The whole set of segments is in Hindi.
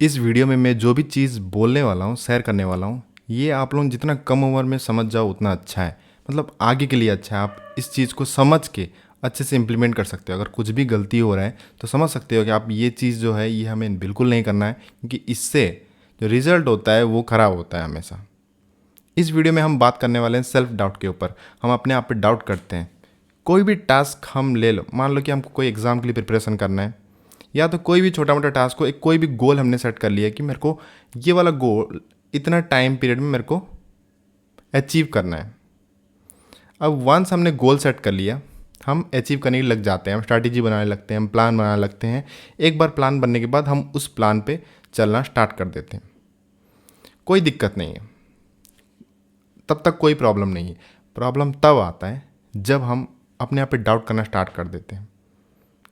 इस वीडियो में मैं जो भी चीज़ बोलने वाला हूँ, शेयर करने वाला हूँ, ये आप लोग जितना कम उम्र में समझ जाओ उतना अच्छा है। मतलब आगे के लिए अच्छा है। आप इस चीज़ को समझ के अच्छे से इम्प्लीमेंट कर सकते हो। अगर कुछ भी गलती हो रहा है तो समझ सकते हो कि आप ये चीज़ जो है ये हमें बिल्कुल नहीं करना है, क्योंकि इससे जो रिज़ल्ट होता है वो ख़राब होता है हमेशा। इस वीडियो में हम बात करने वाले हैं सेल्फ डाउट के ऊपर। हम अपने आप पे डाउट करते हैं। कोई भी टास्क हम ले लो, मान लो कि हमको कोई एग्ज़ाम के लिए प्रिपरेशन करना है, या तो कोई भी छोटा मोटा टास्क हो, एक कोई भी गोल हमने सेट कर लिया कि मेरे को ये वाला गोल इतना टाइम पीरियड में मेरे को अचीव करना है। अब वंस हमने गोल सेट कर लिया, हम अचीव करने लग जाते हैं, हम स्ट्रैटेजी बनाने लगते हैं, हम प्लान बनाने लगते हैं। एक बार प्लान बनने के बाद हम उस प्लान पे चलना स्टार्ट कर देते हैं। कोई दिक्कत नहीं है, तब तक कोई प्रॉब्लम नहीं है। प्रॉब्लम तब आता है जब हम अपने आप पे डाउट करना स्टार्ट कर देते हैं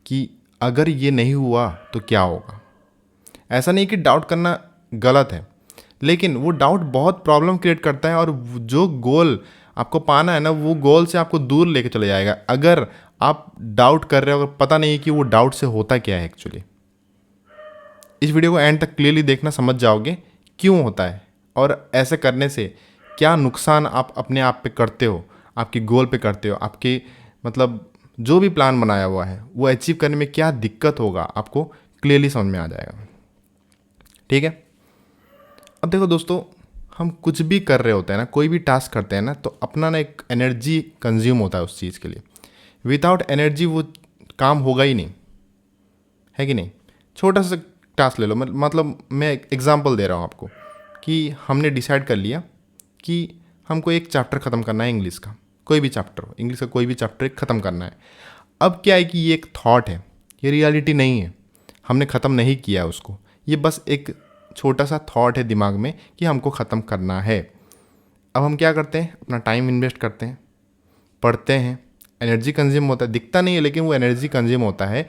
कि अगर ये नहीं हुआ तो क्या होगा। ऐसा नहीं कि डाउट करना गलत है, लेकिन वो डाउट बहुत प्रॉब्लम क्रिएट करता है, और जो गोल आपको पाना है ना, वो गोल से आपको दूर लेके चले जाएगा। अगर आप डाउट कर रहे हो, अगर पता नहीं है कि वो डाउट से होता क्या है एक्चुअली। इस वीडियो को एंड तक क्लियरली देखना, समझ जाओगे क्यों होता है और ऐसे करने से क्या नुकसान आप अपने आप पे करते हो, आपकी गोल पे करते हो, आपके मतलब जो भी प्लान बनाया हुआ है वो अचीव करने में क्या दिक्कत होगा, आपको क्लियरली समझ में आ जाएगा। ठीक है। अब देखो दोस्तों, हम कुछ भी कर रहे होते हैं ना, कोई भी टास्क करते हैं ना, तो अपना ना एक एनर्जी कंज्यूम होता है उस चीज़ के लिए। विदाउट एनर्जी वो काम होगा ही नहीं, है कि नहीं। छोटा सा टास्क ले लो, मतलब मैं एक एग्जांपल दे रहा हूँ आपको कि हमने डिसाइड कर लिया कि हमको एक चैप्टर ख़त्म करना है इंग्लिश का। कोई भी चैप्टर हो, इंग्लिश का कोई भी चैप्टर ख़त्म करना है। अब क्या है कि ये एक थॉट है, ये रियलिटी नहीं है। हमने ख़त्म नहीं किया उसको, ये बस एक छोटा सा थॉट है दिमाग में कि हमको ख़त्म करना है। अब हम क्या करते हैं, अपना टाइम इन्वेस्ट करते हैं, पढ़ते हैं, एनर्जी कंज्यूम होता है, दिखता नहीं है लेकिन वो एनर्जी कंज्यूम होता है।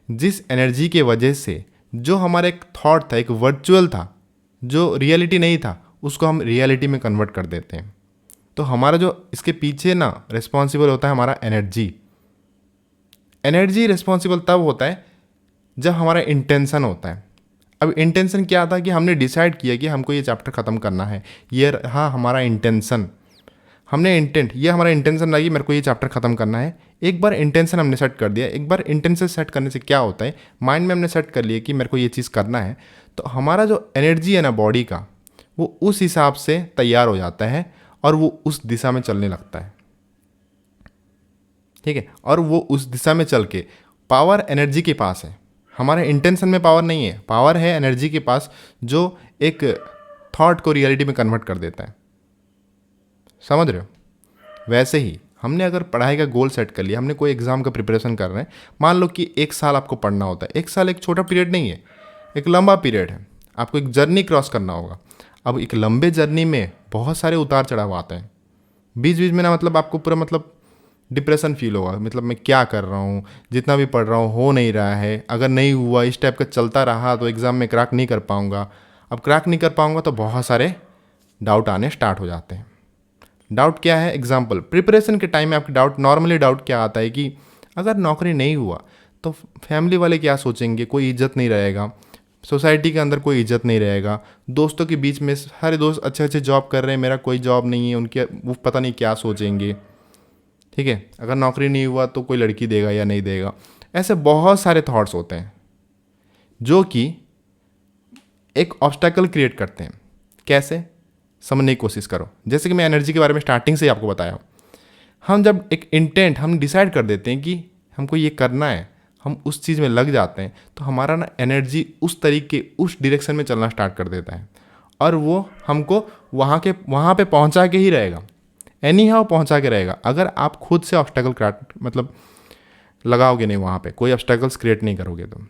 जिस एनर्जी के वजह से जो हमारा एक थॉट था, एक वर्चुअल था, जो रियलिटी नहीं था, उसको हम रियलिटी में कन्वर्ट कर देते हैं। तो हमारा जो इसके पीछे ना रिस्पॉन्सिबल होता है हमारा एनर्जी। एनर्जी रिस्पॉन्सिबल तब होता है जब हमारा इंटेंशन होता है। अब इंटेंशन क्या था कि हमने डिसाइड किया कि हमको ये चैप्टर ख़त्म करना है, ये रहा हमारा इंटेंशन। हमने इंटेंट, ये हमारा इंटेंशन रहा कि मेरे को ये चैप्टर ख़त्म करना है। एक बार इंटेंशन हमने सेट कर दिया, एक बार इंटेंशन सेट करने से क्या होता है, माइंड में हमने सेट कर लिया कि मेरे को ये चीज़ करना है, तो हमारा जो एनर्जी है ना बॉडी का, वो उस हिसाब से तैयार हो जाता है और वो उस दिशा में चलने लगता है। ठीक है। और वो उस दिशा में चल के, पावर एनर्जी के पास है, हमारे इंटेंशन में पावर नहीं है, पावर है एनर्जी के पास, जो एक थॉट को रियलिटी में कन्वर्ट कर देता है। समझ रहे हो। वैसे ही हमने अगर पढ़ाई का गोल सेट कर लिया, हमने कोई एग्ज़ाम का प्रिपरेशन कर रहे हैं, मान लो कि एक साल आपको पढ़ना होता है। एक साल एक छोटा पीरियड नहीं है, एक लंबा पीरियड है। आपको एक जर्नी क्रॉस करना होगा। अब एक लंबे जर्नी में बहुत सारे उतार चढ़ाव आते हैं। बीच बीच में ना, मतलब आपको पूरा मतलब डिप्रेशन फील होगा, मतलब मैं क्या कर रहा हूँ, जितना भी पढ़ रहा हूँ हो नहीं रहा है, अगर नहीं हुआ इस टाइप का चलता रहा तो एग्ज़ाम में क्रैक नहीं कर पाऊँगा। अब क्रैक नहीं कर पाऊँगा तो बहुत सारे डाउट आने स्टार्ट हो जाते हैं। डाउट क्या है, एग्जाम्पल प्रिपरेशन के टाइम में आपकी डाउट, नॉर्मली डाउट क्या आता है कि अगर नौकरी नहीं हुआ तो फैमिली वाले क्या सोचेंगे, कोई इज्जत नहीं रहेगा, सोसाइटी के अंदर कोई इज्जत नहीं रहेगा, दोस्तों के बीच में सारे दोस्त अच्छे अच्छे जॉब कर रहे हैं, मेरा कोई जॉब नहीं है, उनके वो पता नहीं क्या सोचेंगे। ठीक है। अगर नौकरी नहीं हुआ तो कोई लड़की देगा या नहीं देगा। ऐसे बहुत सारे थॉट्स होते हैं जो कि एक ऑब्स्टेकल क्रिएट करते हैं। कैसे, समझने की कोशिश करो। जैसे कि मैं एनर्जी के बारे में स्टार्टिंग से ही आपको बताया, हम जब एक इंटेंट हम डिसाइड कर देते हैं कि हमको ये करना है, हम उस चीज़ में लग जाते हैं, तो हमारा ना एनर्जी उस तरीके, उस डायरेक्शन में चलना स्टार्ट कर देता है, और वो हमको वहाँ पे पहुँचा के ही रहेगा, एनी हाउ पहुँचा के रहेगा। अगर आप खुद से ऑब्स्टेकल मतलब लगाओगे नहीं, वहाँ पे कोई ऑब्स्टेकल्स क्रिएट नहीं करोगे तो।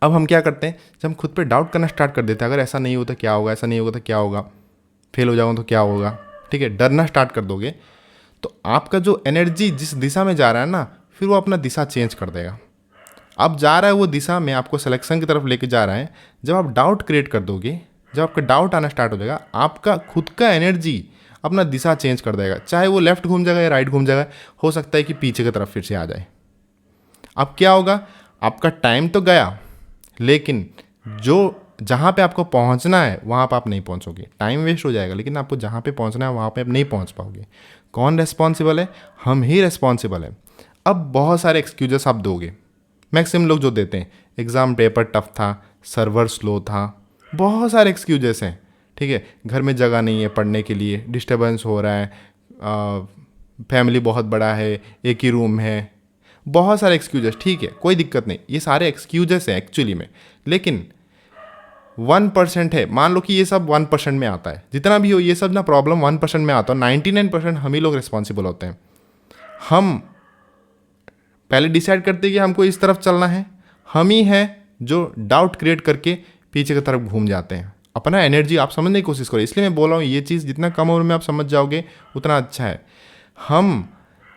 अब हम क्या करते हैं, जब हम खुद पे डाउट करना स्टार्ट कर देते हैं, अगर ऐसा नहीं होता क्या होगा, ऐसा नहीं होगा तो क्या होगा, फेल हो जाऊँ तो क्या होगा, ठीक है, डरना स्टार्ट कर दोगे, तो आपका जो एनर्जी जिस दिशा में जा रहा है ना, फिर वो अपना दिशा चेंज कर देगा। अब जा रहा है वो दिशा में, आपको सिलेक्शन की तरफ लेके जा रहा है। जब आप डाउट क्रिएट कर दोगे, जब आपका डाउट आना स्टार्ट हो जाएगा, आपका खुद का एनर्जी अपना दिशा चेंज कर देगा। चाहे वो लेफ्ट घूम जाएगा या राइट घूम जाएगा, हो सकता है कि पीछे की तरफ फिर से आ जाए। अब क्या होगा, आपका टाइम तो गया, लेकिन जो जहाँ पे आपको पहुँचना है वहाँ पे आप नहीं पहुँचोगे, टाइम वेस्ट हो जाएगा, लेकिन आपको जहाँ पे पहुँचना है वहाँ पे आप नहीं पहुँच पाओगे। कौन रिस्पॉन्सिबल है? हम ही रिस्पॉन्सिबल है। अब बहुत सारे एक्सक्यूजेस आप दोगे, मैक्सिमम लोग जो देते हैं, एग्ज़ाम पेपर टफ था, सर्वर स्लो था, बहुत सारे एक्सक्यूजेस हैं, ठीक है। घर में जगह नहीं है पढ़ने के लिए, डिस्टर्बेंस हो रहा है, फैमिली बहुत बड़ा है, एक ही रूम है, बहुत सारे एक्सक्यूजेस, ठीक है, कोई दिक्कत नहीं, ये सारे एक्सक्यूजेस हैं एक्चुअली में। लेकिन 1% है, मान लो कि ये सब 1% में आता है, जितना भी हो ये सब ना प्रॉब्लम 1% में आता है, 99% हम ही लोग रिस्पॉन्सिबल होते हैं। हम पहले डिसाइड करते हैं कि हमको इस तरफ चलना है, हम ही हैं जो डाउट क्रिएट करके पीछे की तरफ घूम जाते हैं। अपना एनर्जी आप समझने की कोशिश करो, इसलिए मैं बोल रहा हूँ ये चीज़ जितना कम उम्र में आप समझ जाओगे उतना अच्छा है। हम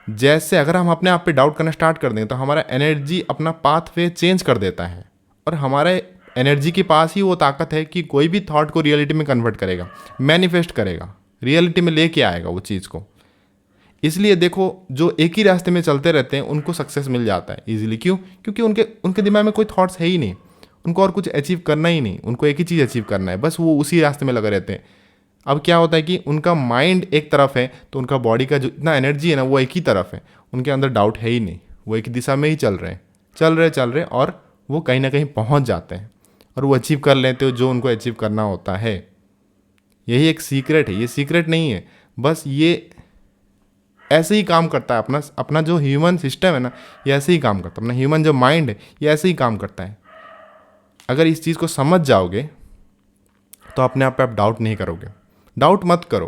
जैसे अगर हम अपने आप पे डाउट करना स्टार्ट कर दें तो हमारा एनर्जी अपना पाथवे चेंज कर देता है, और हमारे एनर्जी के पास ही वो ताकत है कि कोई भी थॉट को रियलिटी में कन्वर्ट करेगा, मैनिफेस्ट करेगा, रियलिटी में लेके आएगा वो चीज़ को। इसलिए देखो, जो एक ही रास्ते में चलते रहते हैं उनको सक्सेस मिल जाता है इजीली। क्यों? क्योंकि उनके उनके दिमाग में कोई थॉट्स है ही नहीं, उनको और कुछ अचीव करना ही नहीं, उनको एक ही चीज़ अचीव करना है, बस वो उसी रास्ते में लगे रहते हैं। अब क्या होता है कि उनका माइंड एक तरफ है तो उनका बॉडी का जो इतना एनर्जी है ना वो एक ही तरफ है, उनके अंदर डाउट है ही नहीं, वो एक ही दिशा में ही चल रहे हैं और वो कहीं ना कहीं पहुंच जाते हैं और वो अचीव कर लेते हो जो उनको अचीव करना होता है। यही एक सीक्रेट है, ये सीक्रेट नहीं है, बस ये ऐसे ही काम करता है। अपना अपना जो ह्यूमन सिस्टम है ना, ये ऐसे ही काम करता है, अपना ह्यूमन जो माइंड है ये ऐसे ही काम करता है। अगर इस चीज़ को समझ जाओगे तो अपने आप पे आप डाउट नहीं करोगे। डाउट मत करो,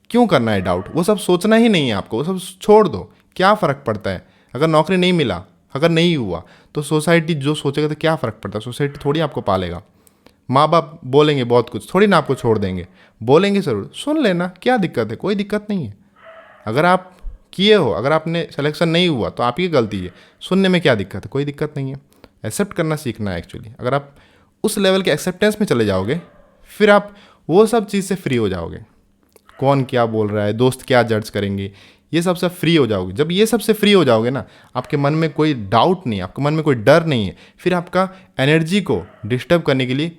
क्यों करना है डाउट? वो सब सोचना ही नहीं है आपको, वो सब छोड़ दो। क्या फ़र्क पड़ता है अगर नौकरी नहीं मिला, अगर नहीं हुआ तो सोसाइटी जो सोचेगा तो क्या फ़र्क पड़ता है? सोसाइटी थोड़ी आपको पालेगा। माँ बाप बोलेंगे बहुत कुछ, थोड़ी ना आपको छोड़ देंगे, बोलेंगे ज़रूर, सुन लेना, क्या दिक्कत है? कोई दिक्कत नहीं है। अगर आप किए हो, अगर आपने सिलेक्शन नहीं हुआ तो आपकी गलती है, सुनने में क्या दिक्कत है? कोई दिक्कत नहीं है। एक्सेप्ट करना सीखना है एक्चुअली। अगर आप उस लेवल के एक्सेप्टेंस में चले जाओगे फिर आप वो सब चीज़ से फ्री हो जाओगे। कौन क्या बोल रहा है, दोस्त क्या जज करेंगे, ये सब से फ्री हो जाओगे। जब ये सब से फ्री हो जाओगे ना, आपके मन में कोई डाउट नहीं है, आपके मन में कोई डर नहीं है, फिर आपका एनर्जी को डिस्टर्ब करने के लिए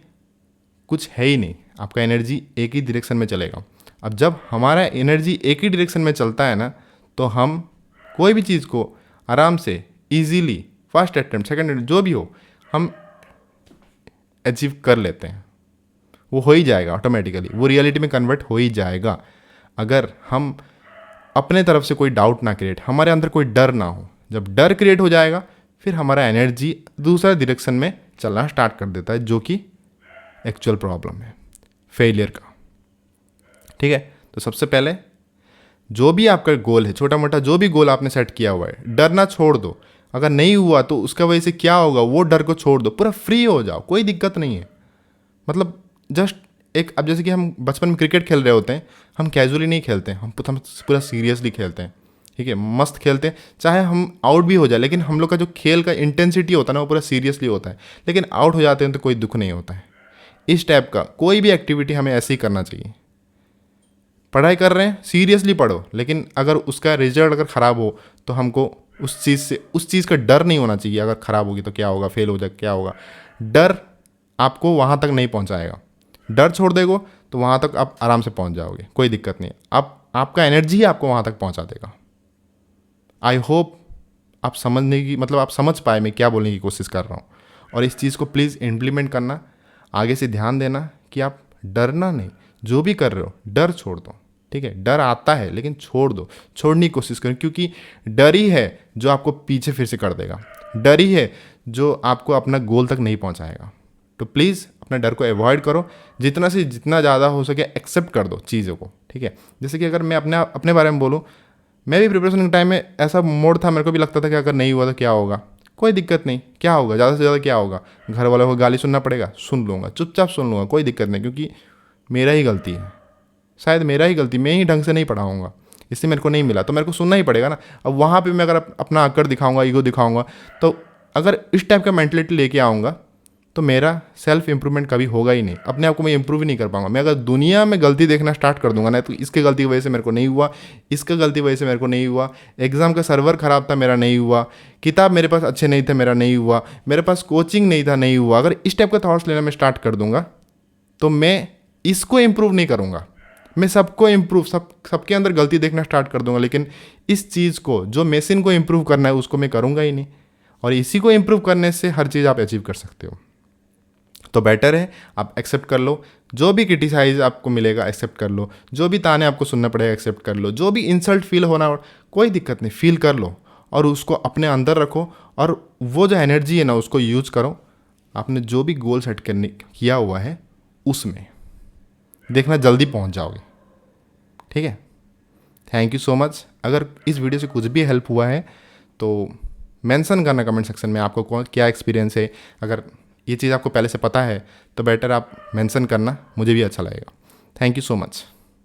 कुछ है ही नहीं। आपका एनर्जी एक ही डायरेक्शन में चलेगा। अब जब हमारा एनर्जी एक ही डायरेक्शन में चलता है ना, तो हम कोई भी चीज़ को आराम से easily first attempt, second attempt, जो भी हो, हम अचीव कर लेते हैं। वो हो ही जाएगा ऑटोमेटिकली, वो रियलिटी में कन्वर्ट हो ही जाएगा। अगर हम अपने तरफ से कोई डाउट ना क्रिएट, हमारे अंदर कोई डर ना हो। जब डर क्रिएट हो जाएगा फिर हमारा एनर्जी दूसरा डायरेक्शन में चलना स्टार्ट कर देता है, जो कि एक्चुअल प्रॉब्लम है फेलियर का। ठीक है, तो सबसे पहले जो भी आपका गोल है, छोटा मोटा जो भी गोल आपने सेट किया हुआ है, डरना छोड़ दो। अगर नहीं हुआ तो उसका वजह से क्या होगा, वो डर को छोड़ दो, पूरा फ्री हो जाओ, कोई दिक्कत नहीं है। मतलब जस्ट एक, अब जैसे कि हम बचपन में क्रिकेट खेल रहे होते हैं, हम कैजुअली नहीं खेलते हैं, हम पूरा सीरियसली खेलते हैं, ठीक है, मस्त खेलते हैं, चाहे हम आउट भी हो जाए, लेकिन हम लोग का जो खेल का इंटेंसिटी होता है ना वो पूरा सीरियसली होता है। लेकिन आउट हो जाते हैं तो कोई दुख नहीं होता है। इस टाइप का कोई भी एक्टिविटी हमें ऐसे ही करना चाहिए। पढ़ाई कर रहे हैं, सीरियसली पढ़ो, लेकिन अगर उसका रिजल्ट अगर ख़राब हो तो हमको उस चीज़ का डर नहीं होना चाहिए। अगर ख़राब होगी तो क्या होगा, फेल हो जाए क्या होगा, डर आपको वहाँ तक नहीं पहुँचाएगा। डर छोड़ देगो तो वहाँ तक आप आराम से पहुँच जाओगे, कोई दिक्कत नहीं। आपका एनर्जी ही आपको वहाँ तक पहुँचा देगा। आई होप आप समझने की, मतलब आप समझ पाए मैं क्या बोलने की कोशिश कर रहा हूँ। और इस चीज़ को प्लीज़ इम्प्लीमेंट करना, आगे से ध्यान देना कि आप डरना नहीं, जो भी कर रहे हो डर छोड़ दो। ठीक है, डर आता है लेकिन छोड़ दो, छोड़ने की कोशिश करो, क्योंकि डर ही है जो आपको पीछे फिर से कर देगा, डर ही है जो आपको अपना गोल तक नहीं पहुंचाएगा। तो प्लीज़ अपना डर को अवॉइड करो, जितना से जितना ज़्यादा हो सके एक्सेप्ट कर दो चीज़ों को। ठीक है, जैसे कि अगर मैं अपने बारे में बोलूँ, मैं भी प्रिपरेशन के टाइम में ऐसा मोड था, मेरे को भी लगता था कि अगर नहीं हुआ तो क्या होगा, कोई दिक्कत नहीं, क्या होगा, ज़्यादा से ज़्यादा क्या होगा, घर वालों को गाली सुनना पड़ेगा, सुन लूँगा, चुपचाप सुन लूँगा, कोई दिक्कत नहीं, क्योंकि मेरा ही गलती है, शायद मेरा ही गलती, मैं ही ढंग से नहीं पढ़ाऊँगा, इससे मेरे को नहीं मिला तो मेरे को सुनना ही पड़ेगा ना। अब वहाँ पे मैं अगर अपना आकर दिखाऊँगा, ईगो दिखाऊँगा, तो अगर इस टाइप का मेंटलिटी लेके आऊँगा तो मेरा सेल्फ इम्प्रूवमेंट कभी होगा ही नहीं, अपने आप को मैं इम्प्रूव ही नहीं कर पाऊंगा। मैं अगर दुनिया में गलती देखना स्टार्ट कर दूंगा ना, तो इसके गलती की वजह से मेरे को नहीं हुआ, इसका गलती की वजह से मेरे को नहीं हुआ, एग्ज़ाम का सर्वर ख़राब था मेरा नहीं हुआ, किताब मेरे पास अच्छे नहीं थे मेरा नहीं हुआ, मेरे पास कोचिंग नहीं था नहीं हुआ, अगर इस टाइप का थॉट्स लेना मैं स्टार्ट कर दूंगा तो मैं इसको इम्प्रूव नहीं करूँगा। मैं सबको इम्प्रूव सबके अंदर गलती देखना स्टार्ट कर दूंगा, लेकिन इस चीज़ को जो मशीन को इम्प्रूव करना है उसको मैं करूँगा ही नहीं। और इसी को इम्प्रूव करने से हर चीज़ आप अचीव कर सकते हो। तो बेटर है आप एक्सेप्ट कर लो, जो भी क्रिटिसाइज आपको मिलेगा एक्सेप्ट कर लो, जो भी ताने आपको सुनना पड़ेगा एक्सेप्ट कर लो, जो भी इंसल्ट फील होना कोई दिक्कत नहीं, फील कर लो और उसको अपने अंदर रखो और वो जो एनर्जी है ना उसको यूज करो आपने जो भी गोल सेट करने किया हुआ है उसमें, देखना जल्दी पहुंच जाओगे। ठीक है, थैंक यू सो मच। अगर इस वीडियो से कुछ भी हेल्प हुआ है तो मेंशन करना कमेंट सेक्शन में आपको क्या एक्सपीरियंस है। अगर ये चीज़ आपको पहले से पता है तो बेटर आप मेंशन करना, मुझे भी अच्छा लगेगा। Thank you so much.